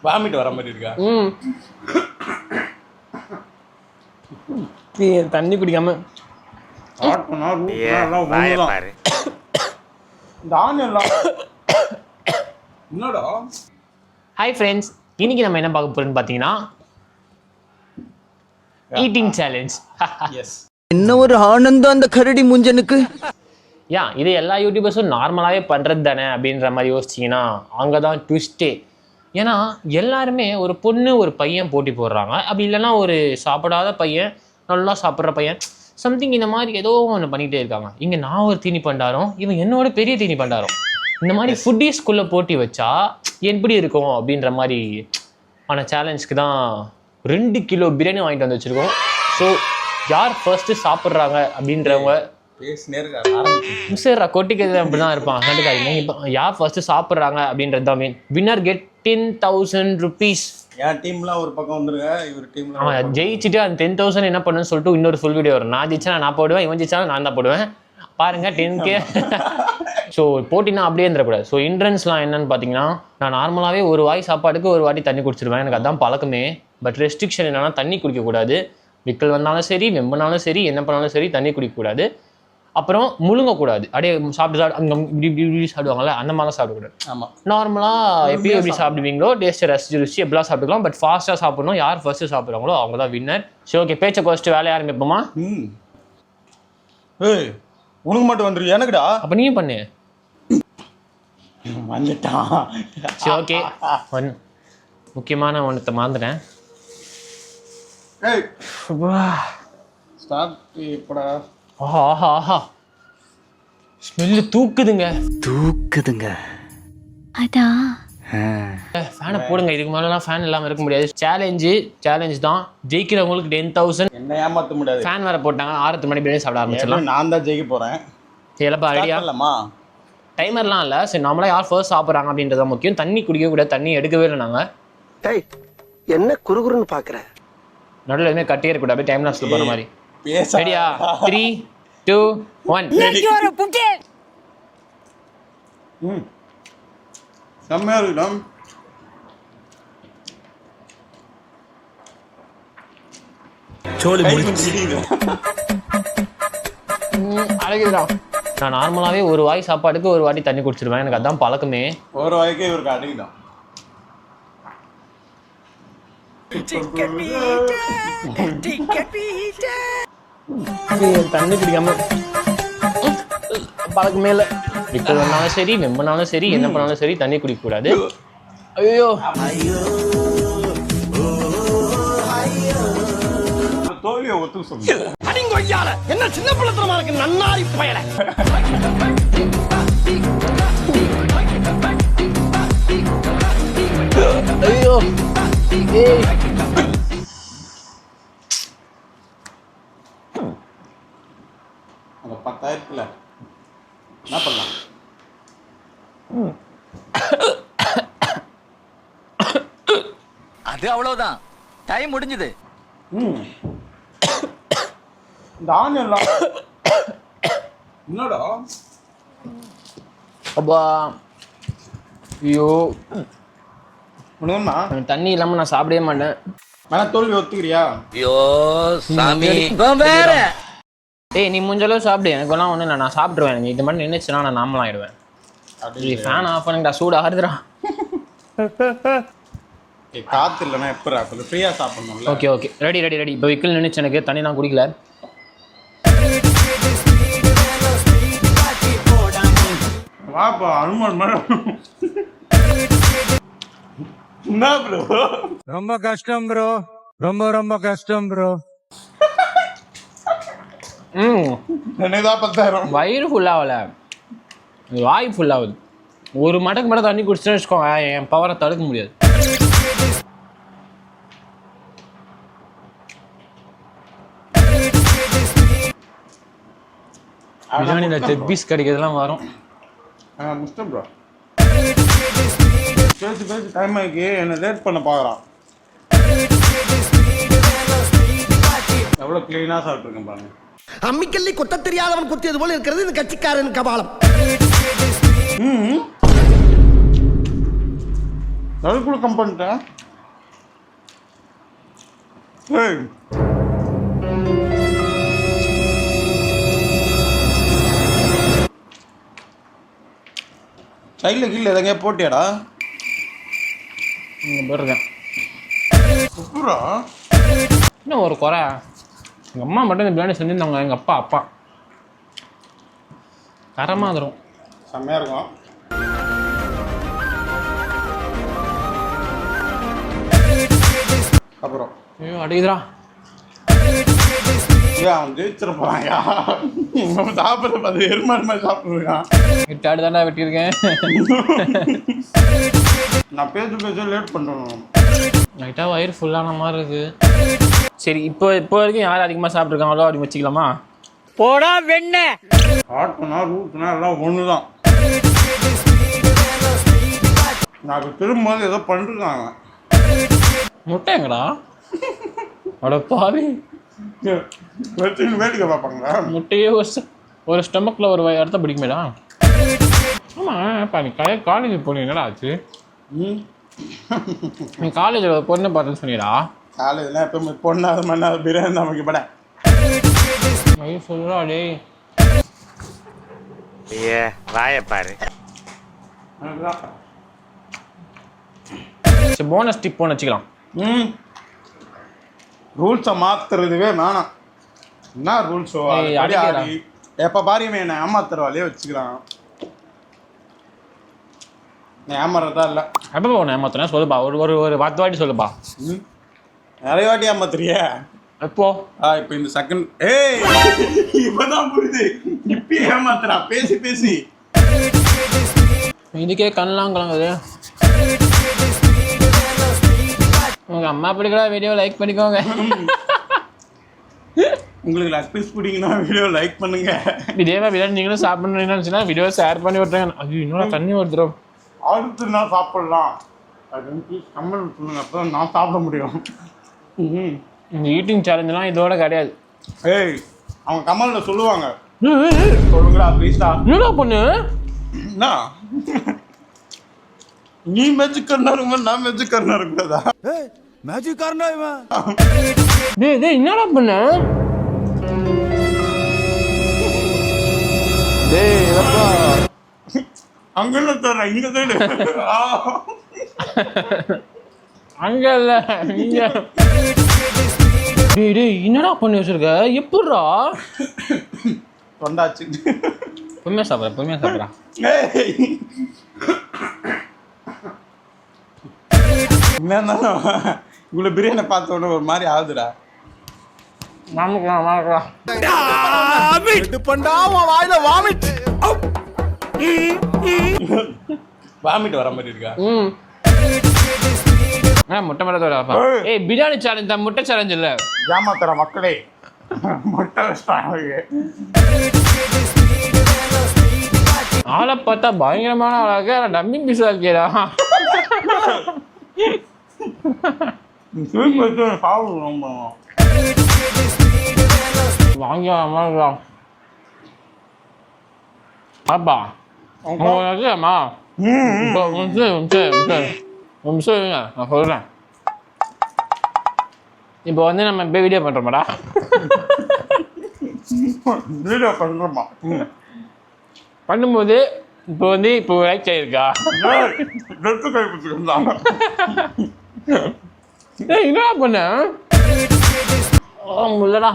Vomit வர மாதிரி இருக்கா? தண்ணி குடிக்காம ஹாய் ஃப்ரெண்ட்ஸ், இன்னைக்கு நம்ம என்ன பார்க்க போறோம்னு பார்த்தீங்கன்னா ஈட்டிங் சேலஞ்ச். என்ன ஒரு ஆனந்தம் அந்த கரடி முஞ்சனுக்கு. இது எல்லா யூடியூபர்ஸும் நார்மலாகவே பண்ணுறது தானே அப்படின்ற மாதிரி யோசிச்சிங்கன்னா அங்கே தான் ட்விஸ்ட்டே. ஏன்னா எல்லாருமே ஒரு பொண்ணு ஒரு பையன் போட்டி போடுறாங்க, அப்படி இல்லைன்னா ஒரு சாப்பிடாத பையன் நல்லா சாப்பிட்ற பையன் சம்திங் இந்த மாதிரி ஏதோ ஒன்று பண்ணிகிட்டே இருக்காங்க. இங்கே நான் ஒரு தீனி பண்டாரம், இவன் என்னோட பெரிய தீனி பண்டாரம். இந்த மாதிரி ஃபுட்டீஸ்குள்ளே போட்டி வச்சா எப்படி இருக்கும் அப்படின்ற மாதிரி ஆன சேலஞ்சுக்கு தான் 2 கிலோ பிரியாணி வாங்கிட்டு வந்து வச்சுருக்கோம். ஸோ யார் ஃபர்ஸ்ட்டு சாப்பிட்றாங்க அப்படின்றவங்க சரிடா கொட்டிக்கிறது அப்படிதான் இருப்பான், கண்டுக்காதீங்க. இப்போ யார் ஃபர்ஸ்ட் சாப்பிட்றாங்க அப்படின்றது தான் மீன். Winner get 10,000 rupees. என் டீம்லாம் ஒரு பக்கம் வந்துருங்க, இவர் டீம்ல அவன் ஜெயிச்சுட்டு அந்த 10,000 என்ன பண்ணுன்னு சொல்லிட்டு இன்னொரு ஃபுல் வீடியோ வரும். நான் ஜெயிச்சா நான் போடுவேன், இவன் ஜெயிச்சா நான் தான் போடுவேன். பாருங்க 10K. ஸோ போட்டினா அப்படியே இருந்துடக்கூடாது. ஸோ இன்ட்ரன்ஸ்லாம் என்னன்னு பார்த்தீங்கன்னா, நான் நார்மலாகவே ஒரு வாய் சாப்பாடுக்கு ஒரு வாட்டி தண்ணி குடிச்சிருவேன், எனக்கு அதான் பழக்கமே. பட் ரெஸ்ட்ரிக்ஷன் என்னன்னா தண்ணி குடிக்கக்கூடாது. விக்கல் வந்தாலும் சரி, வெம்பினாலும் சரி, என்ன பண்ணாலும் சரி, தண்ணி குடிக்கக்கூடாது. அப்புறம் முழுங்கக்கூடாது, அப்படியே சாப்பிட்டு அங்கே இப்படி சாப்பிடுவாங்கல்ல, அந்த மாதிரிலாம் சாப்பிடக்கூடாது. ஆமாம், நார்மலாக எப்படி சாப்பிடுவீங்களோ டேஸ்ட்டை ரசிச்சு எப்படிலாம் சாப்பிட்டுக்கலாம். பட் ஃபாஸ்ட்டாக சாப்பிடணும். யார் ஃபர்ஸ்ட்டு சாப்பிட்றாங்களோ அவங்க தான் வின்னர். சரி, ஓகே, பேச்சை ஃபர்ஸ்ட்டு வேலையை ஆரம்பிப்போமா? ஏய் உனக்கு மட்டும் வந்துரு, எனக்குடா. அப்போ நீயும் பண்ணு. வந்துட்டான். சரி, ஓகே. முக்கியமான ஒன்றத்தை மறந்துட்டேன். ஆஹா ஆஹா ஆஹா, ஸ்மெல்லு தூக்குதுங்க. அதான் ஃபேனை போடுங்க, இதுக்கு மேலாம் ஃபேன் இல்லாமல் இருக்க முடியாது. சேலஞ்சு தான். ஜெயிக்கிறவங்களுக்கு 10,000. என்ன ஏமாற்ற முடியாது. ஃபேன் வேற போட்டாங்க, 6 மணி பிரியாணி சாப்பிட ஆரம்பிச்சிடலாம். நான் தான் ஜெயிக்க போகிறேன். எல்லப்பா ரெடியா? இல்லைம்மா, டைமர்லாம் இல்லை. சரி, நம்மளாம் யார் ஃபர்ஸ்ட் சாப்பிட்றாங்க அப்படின்றத முக்கியம். தண்ணி குடிக்கக்கூடாது, தண்ணி எடுக்கவே இல்லை நாங்கள். என்ன குறுகுறுன்னு பார்க்குற, நடுவில் எதுவுமே கட்டியே இருக்கக்கூடாது, அப்படியே டைம் லாப்ஸில் போகிற மாதிரி. ரெடியா? 3, 2, 1. செம்மையா இருக்குடா. அழகுதுடா. நான் நார்மலாகவே ஒரு வாய் சாப்பாடுக்கு ஒரு வாட்டி தண்ணி குடிச்சிருவேன், எனக்கு அதான் பழக்கமே. ஒரு வாய்க்கே இவருக்கு அடிக்குதான். தண்ணி குடிக்காம பழக்கமே இல்லை. விக்கல் வந்தாலும் சரி, வெம்பினாலும் சரி, என்ன பண்ணாலும் சரி, தண்ணி குடிக்க கூடாது. ஐயோ, தோல்வியை ஒத்து சொல்லு. என்ன சின்ன பிள்ளைத்தனமா இருக்கு நன்னாரி பயல. ஐயோ, ஏய் அந்த 10,000 என்ன பண்ணலாம்? அது அவ்வளவுதான், டைம் முடிஞ்சது. இந்த ஆனியன்லாம் என்னடா? அப்பா, ஐயோ, உனக்குமா தண்ணி இல்லாமல் நான் சாப்பிடவே மாட்டேன். வேணா தோல்வி ஒத்துக்கிறியா? ஐயோ சாமி, வேற. ஏய், நீ முடிஞ்சளவு சாப்பிடு, எனக்கு ஒன்றும் ஒன்றும் இல்லை, நான் சாப்பிட்ருவேன். இது மாதிரி நினைச்சுன்னா நான் நார்மல் ஆகிடுவேன். ஃபேன் ஆஃப் பண்ணுங்கடா, சூடு ஆகுதுடா. காற்று இல்லைன்னா எப்போ கொஞ்சம் ஃப்ரீயாக சாப்பிடணும்ல. Okay okay, ready. இப்போ விக்கல் நினைச்சு எனக்கு தண்ணி நான் குடிக்கல. வாப்பா அனுமான் மேடம். என்ன ப்ரோ? ரொம்ப கஷ்டம் ப்ரோ, ரொம்ப கஷ்டம் ப்ரோ. என்னதான் 10,000. வயிறு ஃபுல்லாகல, வாய் ஃபுல்லாகுது. ஒரு மடக்கு மட்டும் தண்ணி குடிச்சுன்னு வச்சுக்கோங்க, என் பவரை தடுக்க முடியாது. பிரியாணியில் செக் பீஸ் கிடைக்கிறதுலாம் வரும். முஸ்டம் ப்ரோ பேசி டைம் ஆகி என்ன லேட் பண்ண பார்க்குறான். எவ்வளோ க்ளீனாக சாப்பிட்ருக்கேன் பாருங்க. அம்மிக்கல்லி கொத்த தெரியாதவன் குத்தியது போல இருக்கிறது இந்த கட்சிக்காரன் கபாலம். அதுக்குள்ள கம் பண்ணிட்டேன். ஏய் சைடில் கீழே எதங்க போட்டியாடா? இங்கே போயிருக்கேன். சூப்பரா. இன்னும் ஒரு குறை, எங்கள் அம்மா மட்டும் இந்த பிரியாணி செஞ்சுருந்தாங்க. எங்கள் அப்பா தரமாக தரும். செம்மையாக இருக்கும். அப்புறம் ஐயோ அடிக்குதுடா. ஏன் அவன் ஜெயிச்சிருப்பான். சாப்பிட்ற பார்த்து எருமாடு மாதிரி சாப்பிட்ருக்கான். விட்டாடு தாண்டா வெட்டியிருக்கேன். நான் பேச லேட் பண்ணுறேன். லைட்டாக வயிறு ஃபுல்லான மாதிரி இருக்குது. சரி, இப்போ வரைக்கும் யார் அதிகமாக சாப்பிட்ருக்காங்களோ அப்படி வச்சுக்கலாமா? போடா வெண்ண. ஆட்டுனா ரூட்னா எல்லாம் ஒன்று தான். நான் இப்போ திரும்பவும் ஏதோ பண்ணிருக்காங்க. முட்டை எங்கடா? அட பாவி, வச்சு வேடிக்கை பார்ப்பாங்களா? முட்டையே ஒரு ஸ்டொமக்கில் ஒரு இடத்த பிடிக்குமேடா. ஆமாம், இப்போ நீ காலேஜ் போனீங்கடா ஆச்சு? நீ காலேஜில் ஒரு பொண்ணை பார்த்துன்னு சொன்னீடா. காலேஜ்லாம் எப்போ பொண்ணாத மண்ணாத பிரியாணி நமக்கு பட வயிறு சொல்கிறா டேய். வாயப்பாரு. சரி, போனஸ் டிப் ஒன்று வச்சுக்கலாம். ரூல்ஸை மாத்துறதுவே வேணாம். என்ன ரூல்ஸோ அடிக்கடி எப்போ பாரியுமே என்னை ஏமாத்துறவாலே வச்சுக்கிறான். ஏமாறதா இல்லை. எப்போ ஒன்று ஏமாத்தினா சொல்லுப்பா. ஒரு 10 வாட்டி சொல்லுப்பா. நிறைய வாட்டி ஏமாத்துறிய. எப்போ? இப்போ இந்த செகண்ட். இப்பதான் புரியுது. இப்பயே ஏமாத்துறா பேசி பேசி. இதுக்கே கண்ணெலாம் கலங்குது. உங்கள் அம்மா பிடிக்கிற வீடியோ லைக் பண்ணிக்கோங்க. உங்களுக்கு லக் பீஸ் பிடிங்கன்னா வீடியோ லைக் பண்ணுங்க. இதே மாதிரி பிரியாணி நீங்களும் சாப்பிட்ணுன்னு நினச்சின்னா வீடியோ ஷேர் பண்ணி விட்றேங்க. ஐயோ இன்னும் தண்ணி வருதுடும். அடுத்து நான் சாப்பிடலாம் அப்படின்னு ப்ளீஸ் கமெண்ட் சொல்லுங்க. அப்போ தான் நான் சாப்பிட முடியும். இந்த ஈட்டிங் சேலஞ்செலாம் இதோட கிடையாது. ஏய் அவங்க கமெண்ட்ல சொல்லுவாங்க. சொல்லுங்கடா ப்ளீஸ்டா. என்னடா பொண்ணு? என்ன நீ மெஜிக்கர்னா இருக்கும், நான் மெஜிக்கர்னா இருக்கிறதா? மேஜிக் காரனா இவன். டேய் என்னடா பண்ண? டேய் அப்பா அங்க இல்ல தர இங்க தேடு. அங்க இல்ல இங்க. டேய் என்னடா பண்ணி வச்சிருக்க? எப்படிடா? தொண்டாச்சு. பொறுமையா சாப்பிட்றா. என்ன இவ்வளோ பிரியாணி பார்த்த உடனே ஒரு மாதிரி ஆகுதுடா. வாமிக்கலாம். வாமிட் வர மாதிரி இருக்கா? முட்டை மேலே தோடாப்பா. ஏய் பிரியாணி சேலஞ்ச் தான், முட்டை சேலஞ்ச் இல்லை. ஏமாத்துற மக்களே முட்டை ஆளை பார்த்தா பயங்கரமான ஆளாக டம்மி பீஸா இருக்கேடா. வாங்கிக்கலாம் பாப்பா. உங்கம்மா நான் சொல்றேன். இப்போ வந்து நம்ம இப்போ வீடியோ பண்றோமாடா? வீடியோ பண்றோமா? பண்ணும்போது இப்போ லைக் ஆயிருக்கா? என்னடா பண்ண? இல்லடா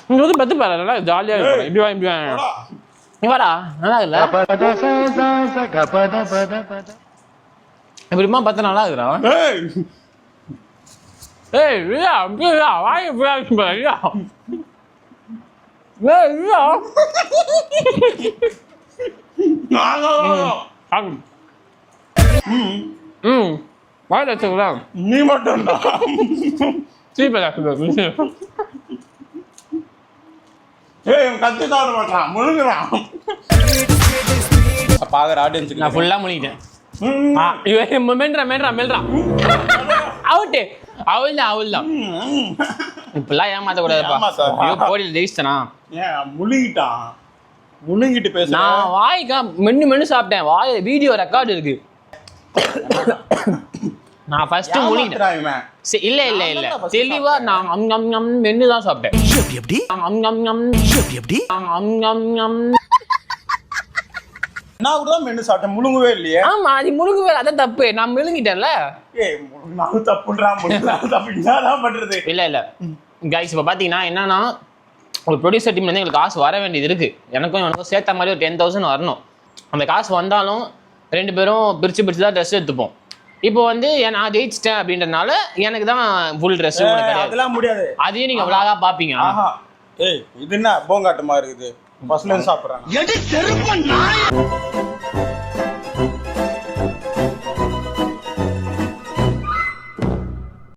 இங்க வந்து பத்து பாருடா, ஜாலியா இருக்கும். இப்படி வாடா, நல்லா இருக்குல்ல? எப்படிமா பத்து நல்லா இருக்குடா. ஏய் இல்லையா அப்படியா வாங்கி இல்லையா? வாயில வச்சுக்கல நீ மட்டும் கத்தி சாப்பிட மாட்டான், முழுங்குறான். பாக்குற ஆடியன்ஸ் நான் ஃபுல்லா முழுங்கிட்டேன். அவுட்டு அவள்தான். இப்பெல்லாம் ஏமாத்த கூடாதுப்பா. போடியில் ஜெயிச்சிட்டனா? ஏன் முழுங்கிட்டான்? முன்னுங்கிட்டு பேசுறேன். நான் வாய்க்கா மென்னு சாப்பிட்டேன். வாய் வீடியோ ரெக்கார்டு இருக்கு. நான் ஃபர்ஸ்ட் முழுங்கிட்டேன். இவன். இல்ல இல்ல இல்ல தெளிவா நான் மென்னு தான் சாப்பிட்டேன். எப்படி நான் கூட தான் மென்னு சாப்பிட்டேன், முழுங்கவே இல்லையே. ஆமா அது முழுங்குவே, அதான் தப்பு. நான் மெழுங்கிட்டேன்ல. ஏய் முழுங்கினாலும் தப்புன்றான், முழுங்கினாலும் தப்பு. என்னதான் பண்றது? இல்ல இல்ல கைஸ், இப்போ பாத்தீங்கன்னா என்னன்னா, ஒரு ப்ரொடியூசர் டீம்ல இருந்து எங்களுக்கு காசு வர வேண்டியது இருக்கு. எனக்கும் சேர்த்த மாதிரி ஒரு 10,000 வரணும். அந்த காசு வந்தாலும் 2 பேரும் பிரிச்சு தான் ட்ரெஸ் எடுத்துப்போம். இப்போ வந்து நான் ஜெயிச்சிட்டேன் அப்படின்றதுனால எனக்கு தான் ஃபுல் ட்ரெஸ். அதெல்லாம் முடியாது. அதையும் நீங்க விளாகா பாப்பீங்க. ஆஹா. ஏய் இது என்ன போங்காட்டமா இருக்குது? ஃபர்ஸ்ட்ல இருந்து சாப்பிடுறாங்க.